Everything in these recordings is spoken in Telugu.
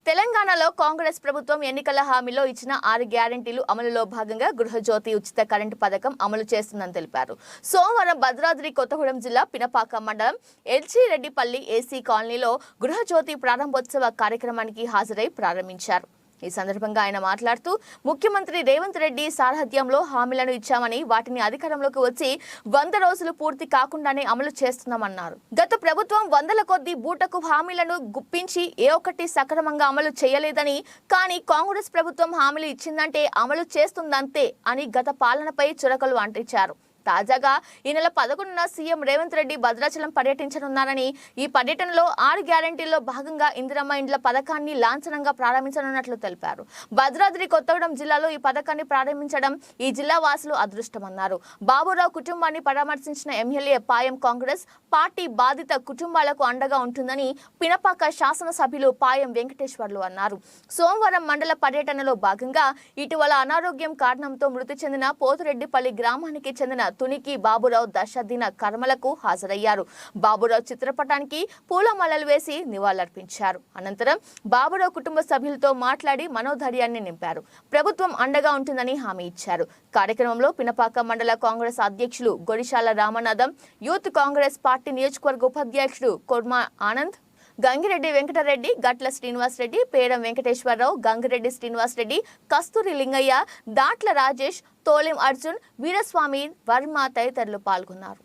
తెలంగాణలో కాంగ్రెస్ ప్రభుత్వం ఎన్నికల హామీలో ఇచ్చిన 6 గ్యారెంటీలు అమలులో భాగంగా గృహజ్యోతి ఉచిత కరెంటు పథకం అమలు చేస్తుందని తెలిపారు. సోమవారం భద్రాద్రి కొత్తగూడెం జిల్లా పినపాక మండలం ఎల్చిరెడ్డిపల్లి ఏసీ కాలనీలో గృహజ్యోతి ప్రారంభోత్సవ కార్యక్రమానికి హాజరై ప్రారంభించారు. ఈ సందర్భంగా ఆయన మాట్లాడుతూ ముఖ్యమంత్రి రేవంత్ రెడ్డి సారథ్యంలో హామీలను ఇచ్చామని వాటిని అధికారంలోకి వచ్చి 100 రోజులు పూర్తి కాకుండానే అమలు చేస్తున్నామన్నారు. గత ప్రభుత్వం వందల కొద్ది బూటకు హామీలను గుప్పించి ఏ ఒక్కటి సక్రమంగా అమలు చేయలేదని, కానీ కాంగ్రెస్ ప్రభుత్వం హామీలు ఇచ్చిందంటే అమలు చేస్తుందంతే అని గత పాలనపై చురకలు అంటించారు. తాజాగా ఈ నెల 11న సీఎం రేవంత్ రెడ్డి భద్రాచలం పర్యటించనున్నారని, ఈ పర్యటనలో 6 గ్యారెంటీల్లో భాగంగా ఇందిరమ్మ ఇండ్ల పథకాన్ని లాంఛనంగా ప్రారంభించనున్నట్లు తెలిపారు. భద్రాద్రి కొత్తగూడెం జిల్లాలో ఈ పథకాన్ని ప్రారంభించడం ఈ జిల్లా వాసులు అదృష్టమన్నారు. బాబురావు కుటుంబాన్ని పరామర్శించిన ఎమ్మెల్యే పాయం కాంగ్రెస్ పార్టీ బాధిత కుటుంబాలకు అండగా ఉంటుందని పినపాక శాసనసభ్యులు పాయం వెంకటేశ్వర్లు అన్నారు. సోమవారం మండల పర్యటనలో భాగంగా ఇటీవల అనారోగ్యం కారణంతో మృతి చెందిన పోతురెడ్డిపల్లి గ్రామానికి చెందిన తునికి బాబురావు దశదిన కర్మలకు హాజరయ్యారు. బాబురావు చిత్రపటానికి పూలమాలలు వేసి నివాళులర్పించారు. అనంతరం బాబురావు కుటుంబ సభ్యులతో మాట్లాడి మనోధైర్యాన్ని నింపారు. ప్రభుత్వం అండగా ఉంటుందని హామీ ఇచ్చారు. కార్యక్రమంలో పినపాక మండల కాంగ్రెస్ అధ్యక్షులు గొడిశాల రామనాథం, యూత్ కాంగ్రెస్ పార్టీ నియోజకవర్గ ఉపాధ్యక్షుడు కొర్మా ఆనంద్, గంగిరెడ్డి వెంకటరెడ్డి, గట్ల శ్రీనివాసరెడ్డి, పేరం వెంకటేశ్వరరావు, గంగిరెడ్డి శ్రీనివాసరెడ్డి, కస్తూరి లింగయ్య, దాట్ల రాజేష్, తోలిం అర్జున్, వీరస్వామి వర్మ తదితరులు పాల్గొన్నారు.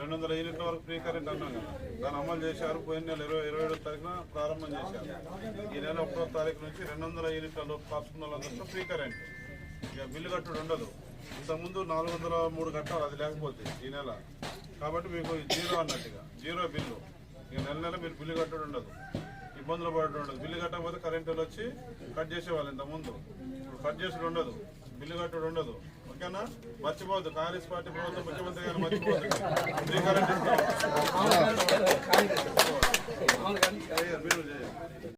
200 యూనిట్ల వరకు ఫ్రీ కరెంట్ అన్నాం కదా, దాన్ని అమలు చేశారు. పోయిన నెల 27వ తారీఖున ప్రారంభం చేశారు. ఈ నెల 1వ తారీఖు నుంచి 200 యూనిట్ల లోపు కాసుకున్న వాళ్ళందరితో ఫ్రీ కరెంట్. ఇక బిల్లు కట్టుడు ఉండదు. ఇంతకుముందు 403 కట్టాలి, అది లేకపోతే ఈ నెల. కాబట్టి మీకు జీరో అన్నట్టుగా, జీరో బిల్లు. ఇక నెల మీరు బిల్లు కట్టడం ఉండదు, ఇబ్బందులు పడటం ఉండదు. బిల్లు కట్టకపోతే కరెంట్ వాళ్ళు వచ్చి కట్ చేసేవాళ్ళు. ఇంతకుముందు ఇప్పుడు కట్ చేసుడు ఉండదు, బిల్లు కట్టడం ఉండదు. ఓకేనా? మర్చిపోవద్దు, కాంగ్రెస్ పార్టీ ప్రభుత్వం ముఖ్యమంత్రి గారు మర్చిపోవద్దు. ఫ్రీ కరెంట్ ఇస్తాం.